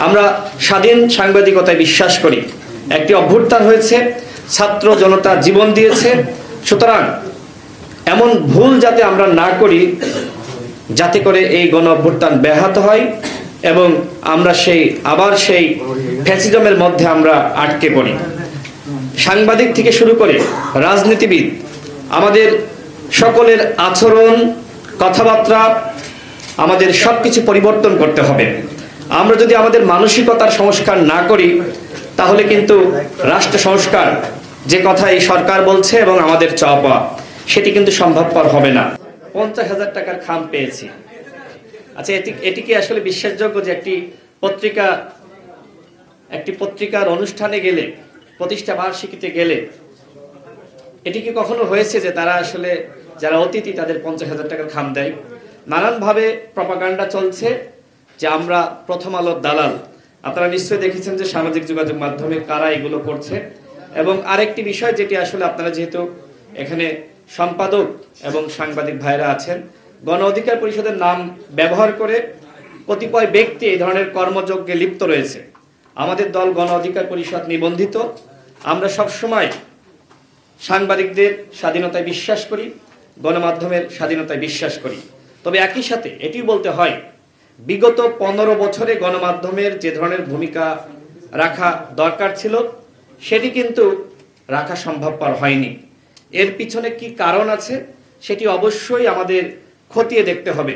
আমরা স্বাধীন সাংবাদিকতায় বিশ্বাস করি। একটি অভ্যুত্থান হয়েছে, ছাত্র জনতা জীবন দিয়েছে। সুতরাং এমন ভুল যাতে আমরা না করি, যাতে করে এই গণ অভ্যুত্থান ব্যাহত হয় এবং আমরা আবার সেই ফ্যাসিজমের মধ্যে আমরা আটকে পড়ি। সাংবাদিক থেকে শুরু করে রাজনীতিবিদ, আমাদের সকলের আচরণ, কথাবার্তা, আমাদের সবকিছু পরিবর্তন করতে হবে। আমরা যদি আমাদের মানসিকতার সংস্কার না করি, তাহলে কিন্তু রাষ্ট্র সংস্কার যে কথা এই সরকার বলছে এবং আমাদের চাওয়া, সেটি কিন্তু সম্ভবপর হবে না। 50,000 টাকার খাম পেয়েছি। আচ্ছা, এটি কি আসলে বিশ্বাসযোগ্য যে একটি পত্রিকার অনুষ্ঠানে গেলে, প্রতিষ্ঠা বার্ষিকীতে গেলে, এটি কি কখনো হয়েছে যে তারা আসলে যারা অতিথি তাদের 50,000 টাকার খাম দেয়? নানানভাবে প্রপাগান্ডা চলছে যে আমরা প্রথম আলোর দালাল। আপনারা নিশ্চয়ই দেখেছেন যে সামাজিক যোগাযোগ মাধ্যমে কারা এগুলো করছে। এবং আরেকটি বিষয় যেটি আসলে আপনারা যেহেতু এখানে সম্পাদক এবং সাংবাদিক ভাইরা আছেন, গণ অধিকার পরিষদের নাম ব্যবহার করে কতিপয় ব্যক্তি এই ধরনের কর্মযজ্ঞে লিপ্ত রয়েছে। আমাদের দল গণ অধিকার পরিষদ নিবন্ধিত। আমরা সবসময় সাংবাদিকদের স্বাধীনতায় বিশ্বাস করি, গণমাধ্যমের স্বাধীনতায় বিশ্বাস করি। তবে একই সাথে এটি বলতে হয়, বিগত 15 বছরে গণমাধ্যমের যে ধরনের ভূমিকা রাখা দরকার ছিল, সেটি কিন্তু রাখা সম্ভবপর হয়নি। এর পিছনে কি কারণ আছে সেটি অবশ্যই আমাদের খতিয়ে দেখতে হবে।